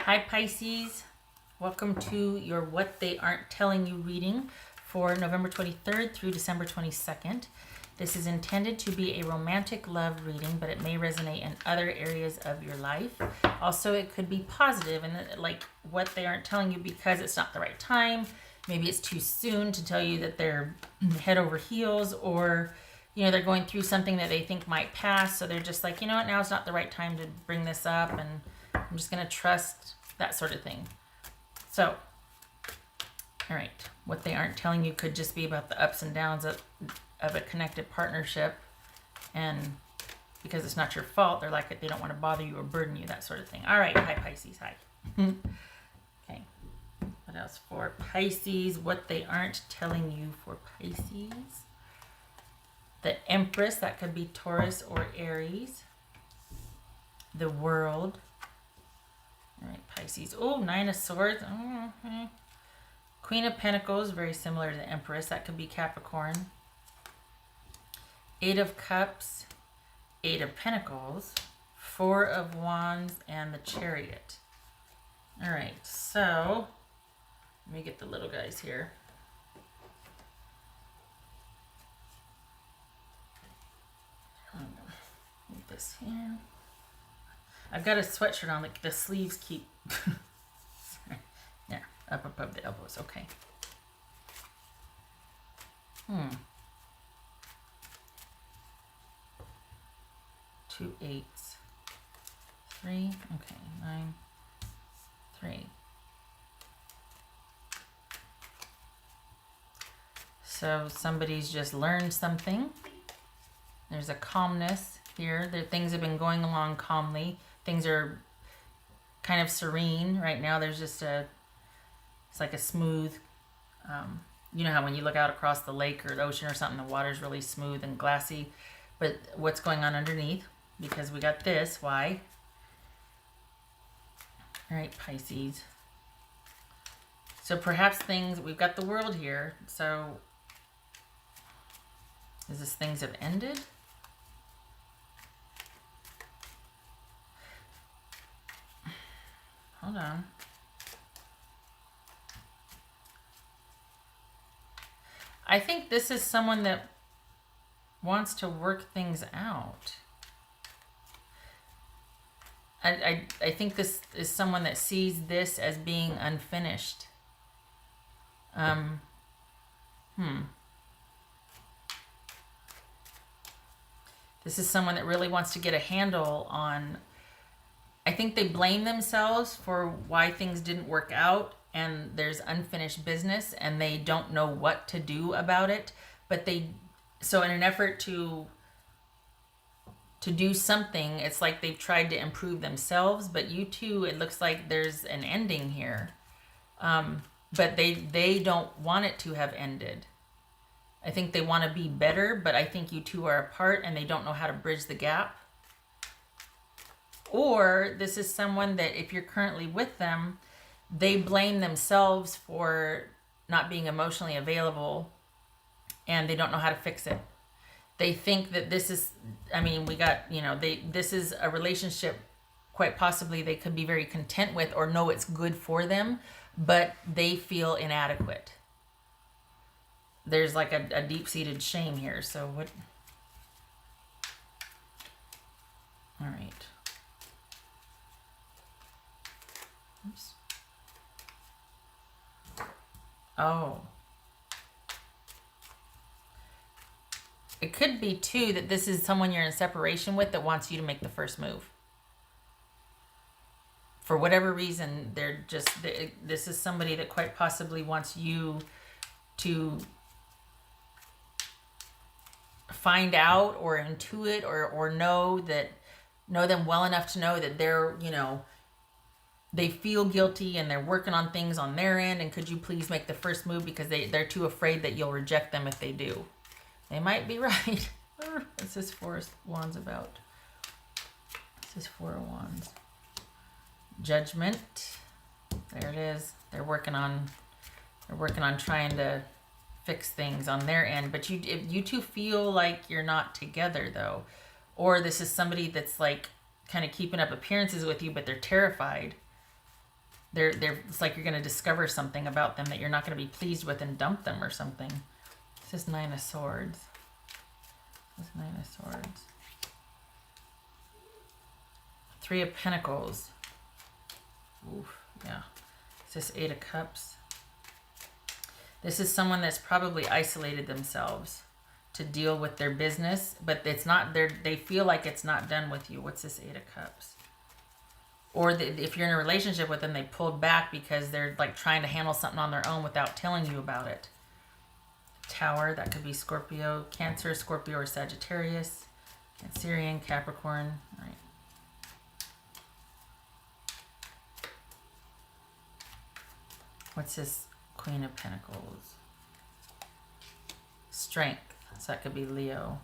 Hi Pisces, welcome to your What They Aren't Telling You reading for November 23rd through December 22nd. This is intended to be a romantic love reading, but it may resonate in other areas of your life. Also, it could be positive and like what they aren't telling you because it's not the right time. Maybe it's too soon to tell you that they're head over heels, or they're going through something that they think might pass, so they're just like, you know what, now is not the right time to bring this up, and I'm just going to trust, that sort of thing. So, all right, what they aren't telling you could just be about the ups and downs of a connected partnership, and because it's not your fault, they're like, they don't want to bother you or burden you, that sort of thing. All right, hi Pisces, hi. Okay, what else for Pisces? What they aren't telling you for Pisces. The Empress, that could be Taurus or Aries. The World. All right, Pisces. Oh, Nine of Swords. Mm-hmm. Queen of Pentacles, very similar to the Empress. That could be Capricorn. Eight of Cups. Eight of Pentacles. Four of Wands and the Chariot. All right, so let me get the little guys here. Move this here. I've got a sweatshirt on, like the sleeves keep, yeah, up above the elbows, okay. Two eights. Three, okay, 9, 3. So somebody's just learned something. There's a calmness here. Things have been going along calmly. Things are kind of serene right now. There's just it's like a smooth, you know how when you look out across the lake or the ocean or something, the water's really smooth and glassy. But what's going on underneath? Because we got this, why? All right, Pisces. So perhaps we've got the World here. So is this things have ended? Hold on. I think this is someone that wants to work things out. I think this is someone that sees this as being unfinished. This is someone that really wants to get a handle on, I think they blame themselves for why things didn't work out, and there's unfinished business and they don't know what to do about it. But so in an effort to do something, it's like they've tried to improve themselves, but you two, it looks like there's an ending here. But they don't want it to have ended. I think they want to be better, but I think you two are apart and they don't know how to bridge the gap. Or this is someone that if you're currently with them, they blame themselves for not being emotionally available and they don't know how to fix it. They think that this is, this is a relationship quite possibly they could be very content with or know it's good for them, but they feel inadequate. There's like a deep-seated shame here. So what? All right. Oops. Oh. It could be, too, that this is someone you're in separation with that wants you to make the first move. For whatever reason, this is somebody that quite possibly wants you to find out or intuit or know them well enough to know that they're, they feel guilty and they're working on things on their end, and could you please make the first move because they're too afraid that you'll reject them if they do. They might be right. What's this Four of Wands about? This is Four of Wands. Judgment. There it is. They're working on trying to fix things on their end, but if you two feel like you're not together though, or this is somebody that's like kind of keeping up appearances with you, but they're terrified It's like you're going to discover something about them that you're not going to be pleased with and dump them or something. This is Nine of Swords. This is Nine of Swords. Three of Pentacles. Oof, yeah. This is Eight of Cups. This is someone that's probably isolated themselves to deal with their business, but it's not, they feel like it's not done with you. What's this Eight of Cups? Or if you're in a relationship with them, they pulled back because they're like trying to handle something on their own without telling you about it. Tower, that could be Scorpio, Cancer, Scorpio, or Sagittarius. Cancerian, Capricorn. All right. What's this Queen of Pentacles? Strength. So that could be Leo.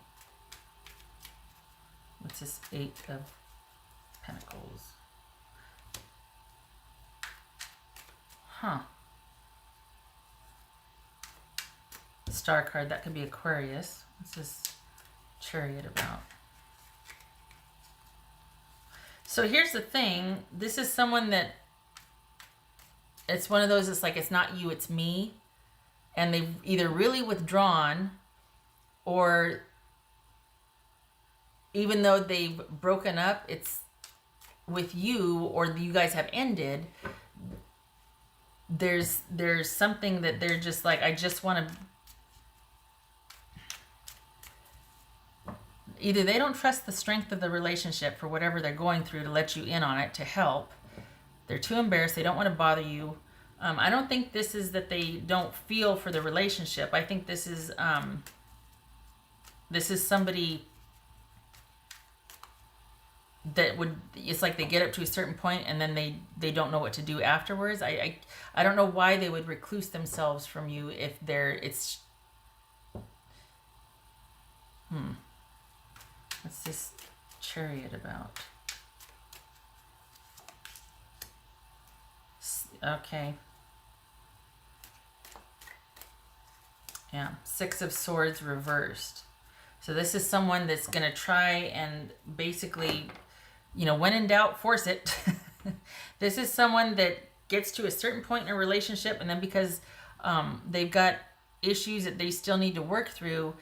What's this Eight of Pentacles? Huh. Star card, that could be Aquarius. What's this Chariot about? So here's the thing. This is someone that, it's one of those, it's like, it's not you, it's me. And they've either really withdrawn, or even though they've broken up, it's with you, or you guys have ended, there's something that they're just like, I just want to, either they don't trust the strength of the relationship for whatever they're going through to let you in on it, to help. They're too embarrassed. They don't want to bother you. I don't think this is that they don't feel for the relationship. I think this is somebody that would, it's like they get up to a certain point and then they don't know what to do afterwards. I don't know why they would recluse themselves from you if it's what's this Chariot about? Okay. Yeah, Six of Swords reversed. So this is someone that's going to try and basically, when in doubt, force it. This is someone that gets to a certain point in a relationship, and then because they've got issues that they still need to work through,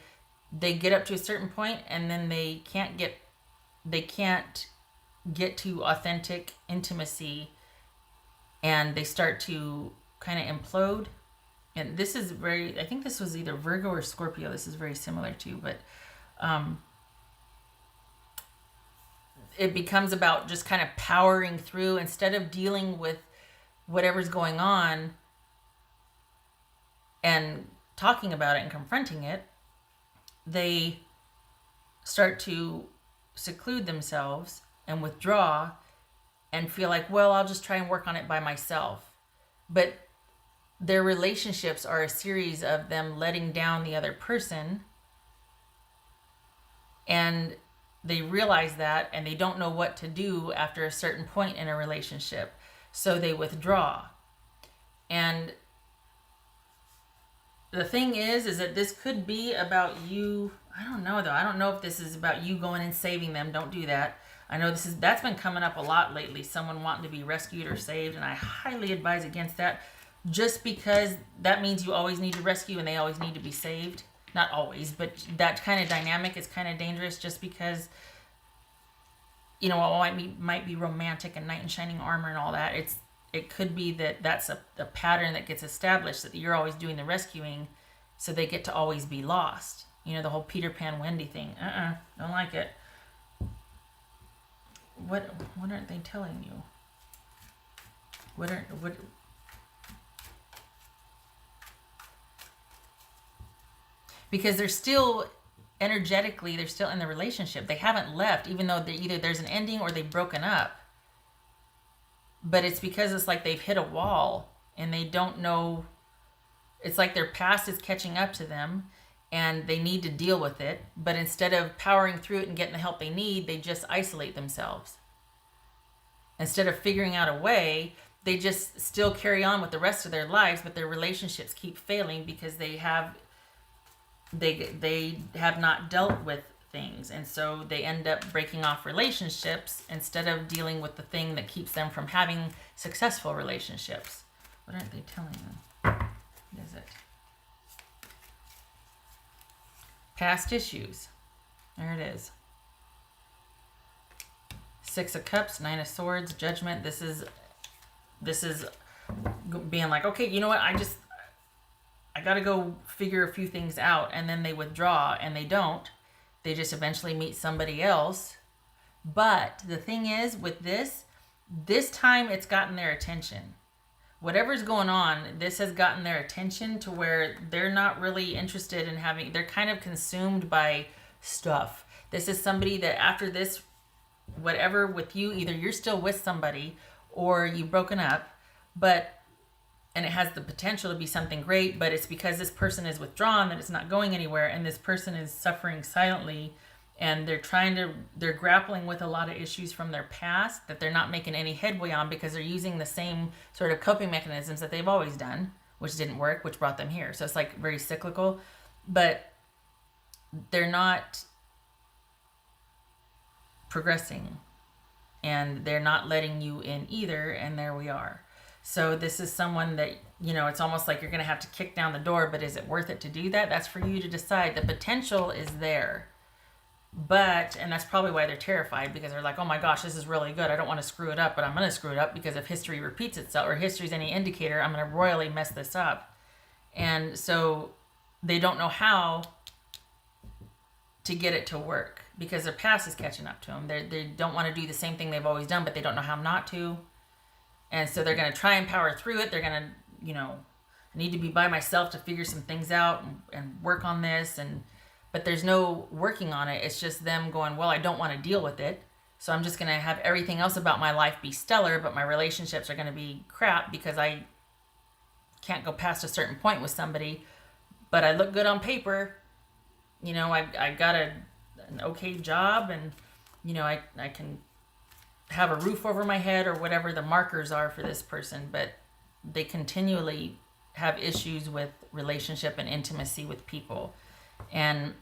they get up to a certain point and then they can't get to authentic intimacy, and they start to kind of implode. And this is I think this was either Virgo or Scorpio. This is very similar to, but it becomes about just kind of powering through instead of dealing with whatever's going on and talking about it and confronting it. They start to seclude themselves and withdraw and feel like, well, I'll just try and work on it by myself. But their relationships are a series of them letting down the other person, and they realize that, and they don't know what to do after a certain point in a relationship, so they withdraw. And the thing is that this could be about you. I don't know though. I don't know if this is about you going and saving them. Don't do that. I know that's been coming up a lot lately. Someone wanting to be rescued or saved, and I highly advise against that. Just because that means you always need to rescue and they always need to be saved. Not always, but that kind of dynamic is kind of dangerous, just because, while it might be romantic and knight in shining armor and all that, it could be that's a pattern that gets established, that you're always doing the rescuing, so they get to always be lost. The whole Peter Pan Wendy thing. Don't like it. What aren't they telling you? Because they're still energetically, they're still in the relationship. They haven't left, even though either there's an ending or they've broken up. But it's because it's like they've hit a wall and they don't know. It's like their past is catching up to them and they need to deal with it. But instead of powering through it and getting the help they need, they just isolate themselves. Instead of figuring out a way, they just still carry on with the rest of their lives, but their relationships keep failing because they have not dealt with things. And so they end up breaking off relationships instead of dealing with the thing that keeps them from having successful relationships. What aren't they telling them? What is it? Past issues. There it is. Six of Cups, Nine of Swords, Judgment. This is being like, okay, you know what? I got to go figure a few things out. And then they withdraw, and they don't. They just eventually meet somebody else. But the thing is, with this time it's gotten their attention. Whatever's going on, this has gotten their attention to where they're not really interested in having, they're kind of consumed by stuff. This is somebody that after this, whatever with you, either you're still with somebody or you've broken up, and it has the potential to be something great, but it's because this person is withdrawn that it's not going anywhere, and this person is suffering silently, and they're grappling with a lot of issues from their past that they're not making any headway on because they're using the same sort of coping mechanisms that they've always done, which didn't work, which brought them here. So it's like very cyclical, but they're not progressing, and they're not letting you in either, and there we are. So this is someone that, it's almost like you're going to have to kick down the door, but is it worth it to do that? That's for you to decide. The potential is there. And that's probably why they're terrified, because they're like, oh my gosh, this is really good. I don't want to screw it up, but I'm going to screw it up because if history repeats itself, or history's any indicator, I'm going to royally mess this up. And so they don't know how to get it to work because their past is catching up to them. They don't want to do the same thing they've always done, but they don't know how not to. And so they're going to try and power through it. They're going to, I need to be by myself to figure some things out and work on this. But there's no working on it. It's just them going, well, I don't want to deal with it. So I'm just going to have everything else about my life be stellar, but my relationships are going to be crap because I can't go past a certain point with somebody. But I look good on paper. I got an okay job, and, I can have a roof over my head or whatever the markers are for this person. But they continually have issues with relationship and intimacy with people. And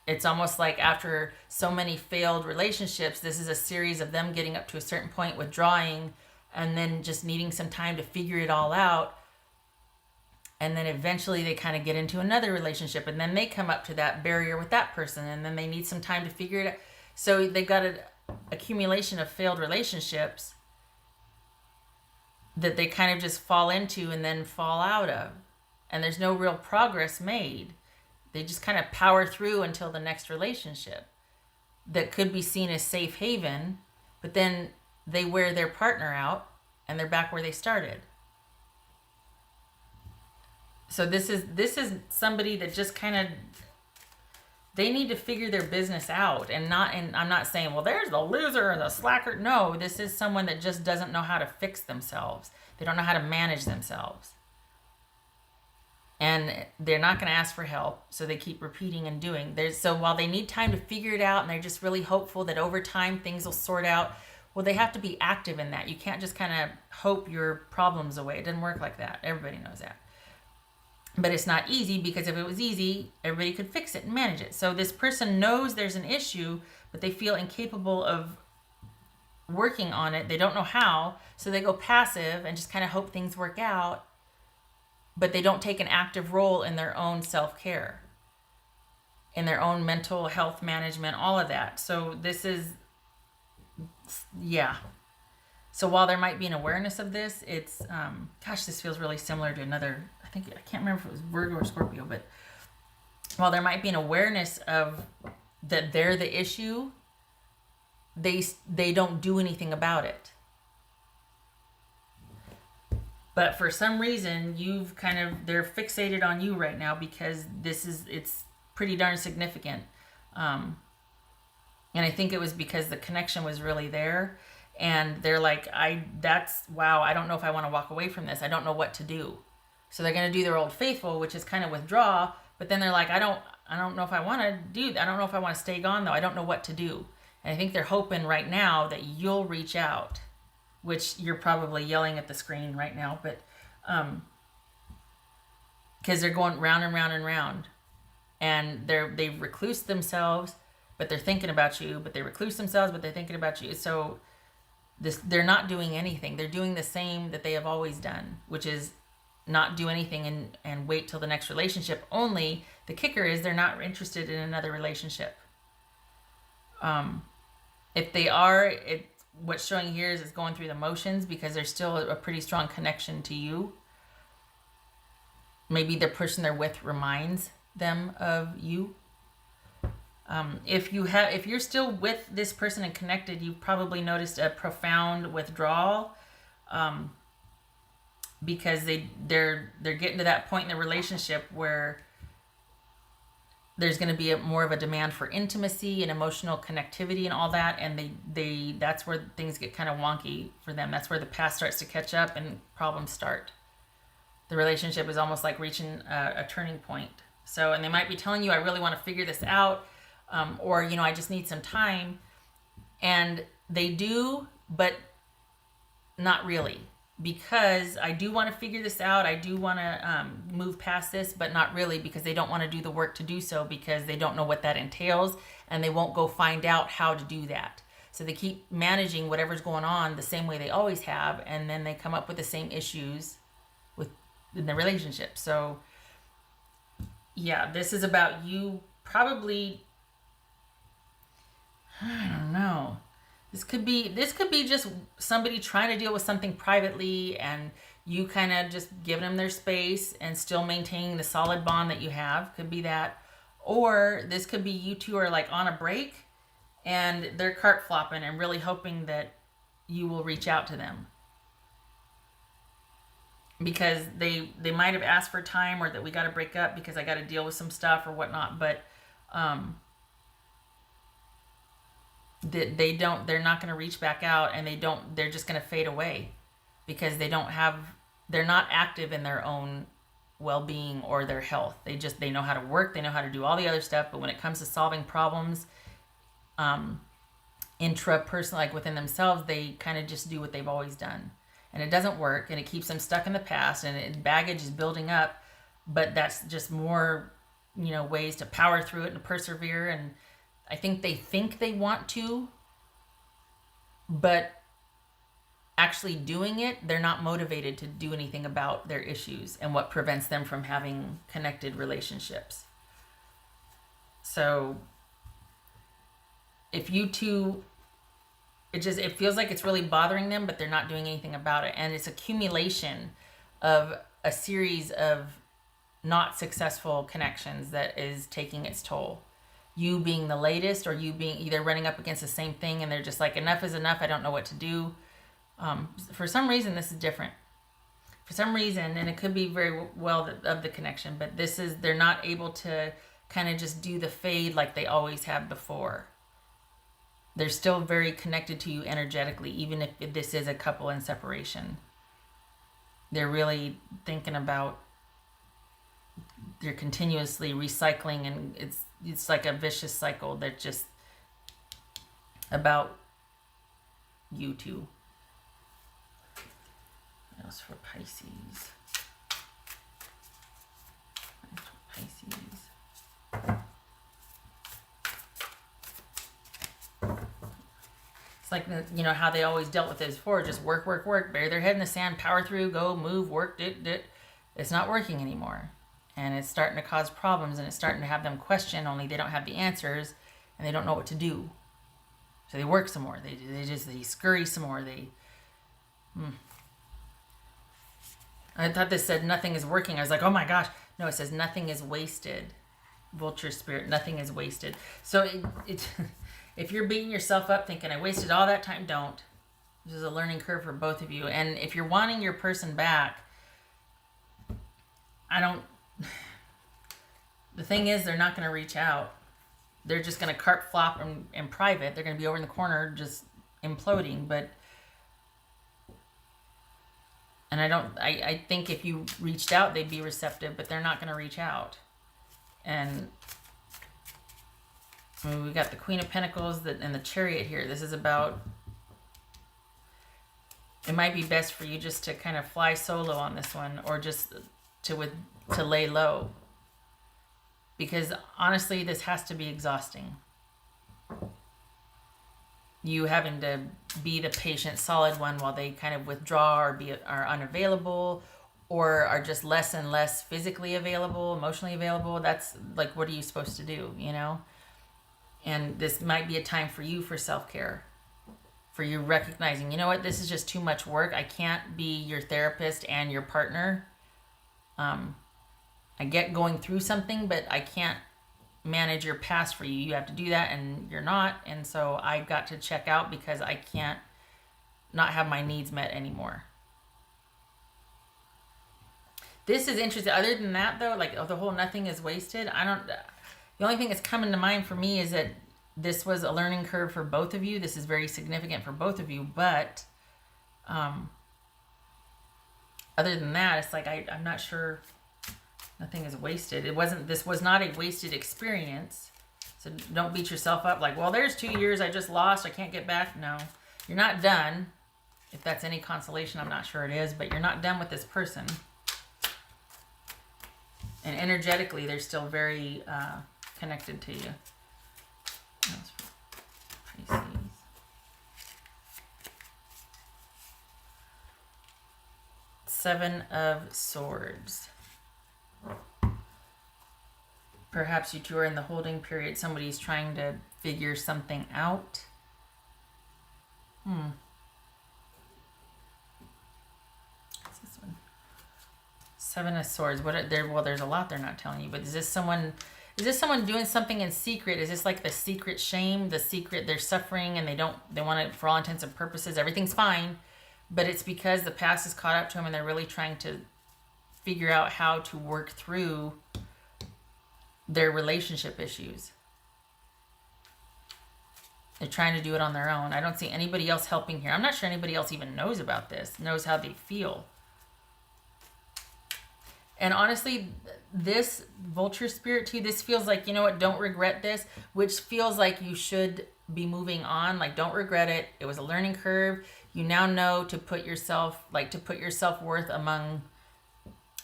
it's almost like after so many failed relationships, this is a series of them getting up to a certain point, withdrawing, and then just needing some time to figure it all out. And then eventually they kind of get into another relationship, and then they come up to that barrier with that person, and then they need some time to figure it out. So they've got an accumulation of failed relationships that they kind of just fall into and then fall out of. And there's no real progress made. They just kind of power through until the next relationship that could be seen as safe haven, but then they wear their partner out and they're back where they started. So this is somebody that just kind of, they need to figure their business out, and I'm not saying, well, there's the loser and the slacker. No, this is someone that just doesn't know how to fix themselves. They don't know how to manage themselves. And they're not going to ask for help, so they keep repeating and doing. So while they need time to figure it out, and they're just really hopeful that over time things will sort out, well, they have to be active in that. You can't just kind of hope your problems away. It doesn't work like that. Everybody knows that. But it's not easy, because if it was easy, everybody could fix it and manage it. So this person knows there's an issue, but they feel incapable of working on it. They don't know how, so they go passive and just kind of hope things work out. But they don't take an active role in their own self-care, in their own mental health management, all of that. So this is, yeah. So while there might be an awareness of this, it's, this feels really similar to another, I can't remember if it was Virgo or Scorpio, but while there might be an awareness of that they're the issue, they don't do anything about it. But for some reason, they're fixated on you right now because it's pretty darn significant. And I think it was because the connection was really there. And they're like, wow, I don't know if I want to walk away from this. I don't know what to do. So they're going to do their old faithful, which is kind of withdraw. But then they're like, I don't know if I want to do that. I don't know if I want to stay gone, though. I don't know what to do. And I think they're hoping right now that you'll reach out, which you're probably yelling at the screen right now, but because they're going round and round and round, and they've reclused themselves, but they're thinking about you, but they recluse themselves, but they're thinking about you. So they're not doing anything. They're doing the same that they have always done, which is not do anything and wait till the next relationship. Only the kicker is they're not interested in another relationship. If they are, what's showing here is it's going through the motions because there's still a pretty strong connection to you. Maybe the person they're with reminds them of you. If you're still with this person and connected, you've probably noticed a profound withdrawal, because they're getting to that point in the relationship where there's going to be more of a demand for intimacy and emotional connectivity and all that, and that's where things get kind of wonky for them. That's where the past starts to catch up and problems start. The relationship is almost like reaching a turning point. So, and they might be telling you, I really want to figure this out, or, I just need some time. And they do, but not really. Because I do want to figure this out. I do want to move past this, but not really, because they don't want to do the work to do so, because they don't know what that entails, and they won't go find out how to do that. So they keep managing whatever's going on the same way they always have, and then they come up with the same issues in the relationship. So yeah, this is about you probably, I don't know. This could be just somebody trying to deal with something privately, and you kind of just giving them their space and still maintaining the solid bond that you have. Could be that. Or this could be you two are like on a break and they're cart flopping and really hoping that you will reach out to them. Because they might have asked for time, or that we got to break up because I got to deal with some stuff or whatnot. But they're not going to reach back out, and they're just going to fade away because they're not active in their own well-being or their health. They know how to work, they know how to do all the other stuff, but when it comes to solving problems intrapersonal, like within themselves, they kind of just do what they've always done, and it doesn't work, and it keeps them stuck in the past, and baggage is building up. But that's just more ways to power through it and persevere. And I think they want to, but actually doing it, they're not motivated to do anything about their issues and what prevents them from having connected relationships. So if you two, it feels like it's really bothering them, but they're not doing anything about it. And it's accumulation of a series of not successful connections that is taking its toll. You being the latest, or you being either running up against the same thing and they're just like, enough is enough, I don't know what to do. For some reason, this is different. For some reason, and it could be very well of the connection, but they're not able to kind of just do the fade like they always have before. They're still very connected to you energetically, even if this is a couple in separation. They're really thinking about, they're continuously recycling, and it's like a vicious cycle that's just about you two. What else for Pisces? It's like, how they always dealt with it before, just work, bury their head in the sand, power through, go, move, work, It's not working anymore. And it's starting to cause problems, and it's starting to have them question, only they don't have the answers, and they don't know what to do. So they work some more. They scurry some more. I thought this said nothing is working. I was like, oh my gosh. No, it says nothing is wasted. Vulture spirit, nothing is wasted. So if you're beating yourself up thinking, I wasted all that time, don't. This is a learning curve for both of you. And if you're wanting your person back, the thing is, they're not going to reach out. They're just going to cart flop in private. They're going to be over in the corner just imploding. And I think if you reached out, they'd be receptive, but they're not going to reach out. And we got the Queen of Pentacles and the Chariot here. This is about, it might be best for you just to kind of fly solo on this one, or just to lay low. Because honestly, this has to be exhausting. you having to be the patient, solid one while they kind of withdraw or are unavailable, or are just less and less physically available, emotionally available. That's like, what are you supposed to do, you know? And this might be a time for you for self-care, for you recognizing, you know what, this is just too much work. I can't be your therapist and your partner. I get going through something, but I can't manage your past for you. You have to do that, and you're not. And so I got to check out because I can't not have my needs met anymore. This is interesting. Other than that, though, like the whole nothing is wasted, the only thing that's coming to mind for me is that this was a learning curve for both of you. This is very significant for both of you. But other than that, it's like I'm not sure. Nothing is wasted. This was not a wasted experience. So don't beat yourself up like, well, there's 2 years I just lost. I can't get back. No, you're not done. If that's any consolation, I'm not sure it is, but you're not done with this person. And energetically, they're still very connected to you. That's for Pisces. Seven of Swords. Perhaps you two are in the holding period. Somebody's trying to figure something out. What's this one? Seven of Swords. Well, there's a lot they're not telling you. But is this someone doing something in secret? Is this like the secret shame? The secret they're suffering and they want it for all intents and purposes. Everything's fine, but it's because the past is caught up to them and they're really trying to figure out how to work through their relationship issues. They're trying to do it on their own. I don't see anybody else helping here. I'm not sure anybody else even knows about this, knows how they feel. And honestly, this vulture spirit too, this feels like, you know what, don't regret this, which feels like you should be moving on. Like, don't regret it. It was a learning curve. You now know to put self-worth among,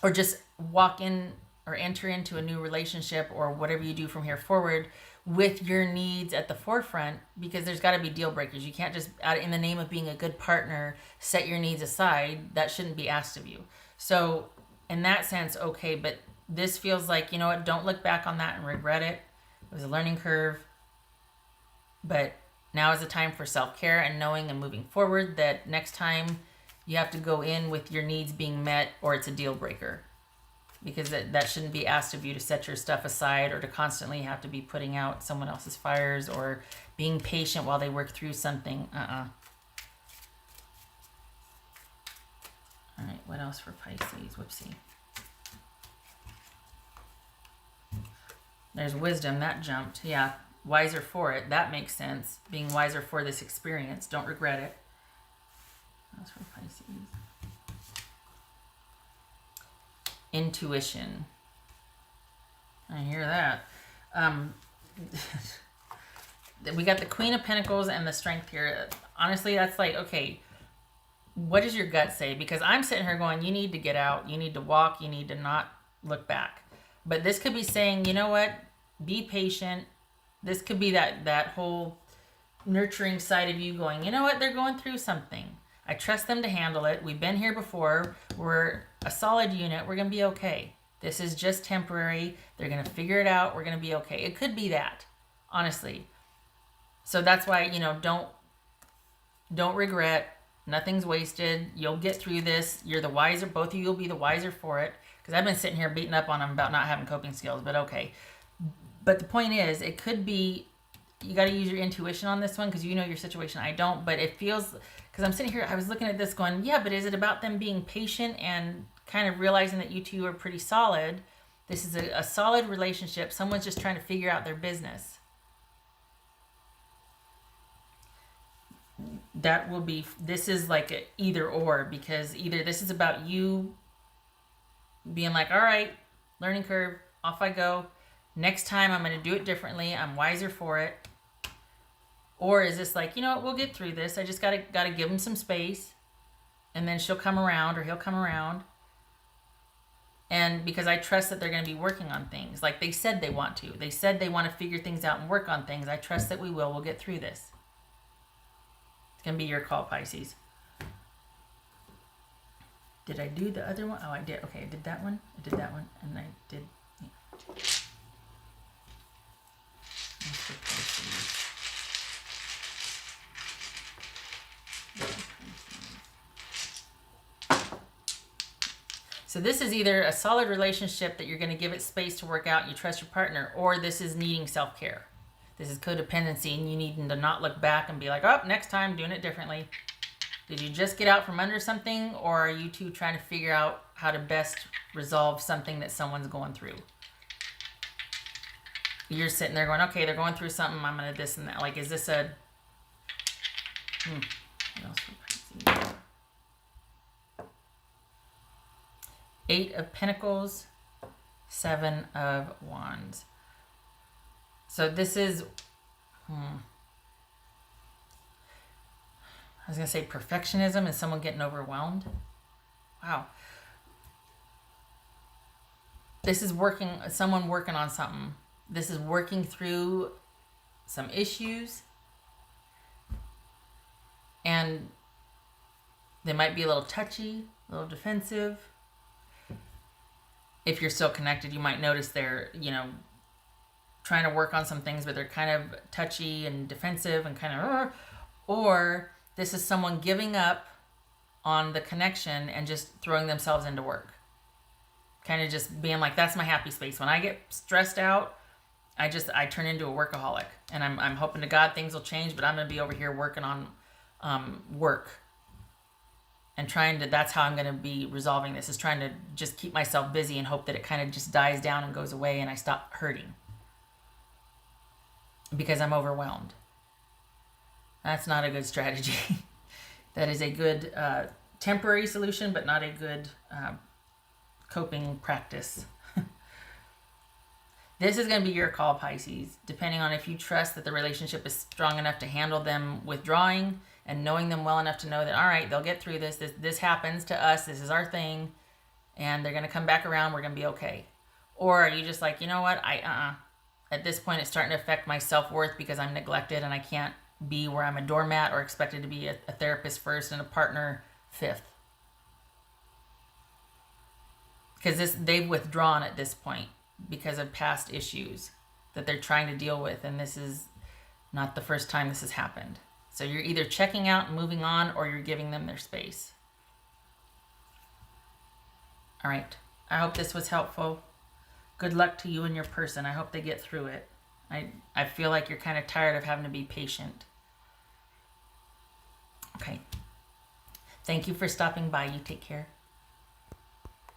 or just walk in or enter into a new relationship or whatever you do from here forward with your needs at the forefront, because there's got to be deal breakers. You can't just, in the name of being a good partner, set your needs aside. That shouldn't be asked of you. So in that sense, okay, but this feels like, you know what, don't look back on that and regret it. It was a learning curve, but now is the time for self-care and knowing and moving forward that next time you have to go in with your needs being met or it's a deal breaker. Because that shouldn't be asked of you to set your stuff aside or to constantly have to be putting out someone else's fires or being patient while they work through something. All right, what else for Pisces? Whoopsie. There's wisdom. That jumped. Yeah, wiser for it. That makes sense. Being wiser for this experience. Don't regret it. That's for Pisces. Intuition. I hear that. We got the Queen of Pentacles and the Strength here. Honestly, that's like, okay, what does your gut say? Because I'm sitting here going, you need to get out, you need to walk, you need to not look back. But this could be saying, you know what, be patient. This could be that whole nurturing side of you going, you know what, they're going through something. I trust them to handle it. We've been here before. We're a solid unit. We're going to be okay. This is just temporary. They're going to figure it out. We're going to be okay. It could be that, honestly. So that's why, you know, don't regret. Nothing's wasted. You'll get through this. You're the wiser. Both of you will be the wiser for it. Because I've been sitting here beating up on them about not having coping skills, but okay. But the point is, it could be, you got to use your intuition on this one because you know your situation. I don't, but it feels, because I'm sitting here, I was looking at this going, yeah, but is it about them being patient and kind of realizing that you two are pretty solid? This is a solid relationship. Someone's just trying to figure out their business. That will be, this is like a either or, because either this is about you being like, all right, learning curve, off I go. Next time I'm going to do it differently. I'm wiser for it. Or is this like, you know what, we'll get through this. I just got to give him some space. And then she'll come around or he'll come around. And because I trust that they're going to be working on things like they said they want to. They said they want to figure things out and work on things. I trust that we will. We'll get through this. It's going to be your call, Pisces. Did I do the other one? Oh, I did. Okay, I did that one. I did that one. And I did... Yeah. So this is either a solid relationship that you're going to give it space to work out and you trust your partner, or this is needing self-care. This is codependency and you needing to not look back and be like, oh, next time doing it differently. Did you just get out from under something, or are you two trying to figure out how to best resolve something that someone's going through? You're sitting there going, okay, they're going through something, I'm going to this and that. Like, is this a... what else would I see? 8 of Pentacles, 7 of Wands. So this is, I was going to say perfectionism and someone getting overwhelmed. Wow. This is someone working on something. This is working through some issues. And they might be a little touchy, a little defensive. If you're still connected, you might notice they're, trying to work on some things, but they're kind of touchy and defensive and kind of, or this is someone giving up on the connection and just throwing themselves into work. Kind of just being like, that's my happy space. When I get stressed out, I turn into a workaholic, and I'm hoping to God things will change, but I'm going to be over here working on work. And that's how I'm going to be resolving this, is trying to just keep myself busy and hope that it kind of just dies down and goes away and I stop hurting. Because I'm overwhelmed. That's not a good strategy. That is a good temporary solution, but not a good coping practice. This is going to be your call, Pisces, depending on if you trust that the relationship is strong enough to handle them withdrawing and knowing them well enough to know that, all right, they'll get through this. This happens to us. This is our thing. And they're going to come back around. We're going to be okay. Or are you just like, you know what? At this point, it's starting to affect my self-worth because I'm neglected and I can't be where I'm a doormat or expected to be a therapist first and a partner fifth. Because they've withdrawn at this point because of past issues that they're trying to deal with. And this is not the first time this has happened. So you're either checking out and moving on, or you're giving them their space. All right. I hope this was helpful. Good luck to you and your person. I hope they get through it. I feel like you're kind of tired of having to be patient. Okay. Thank you for stopping by. You take care.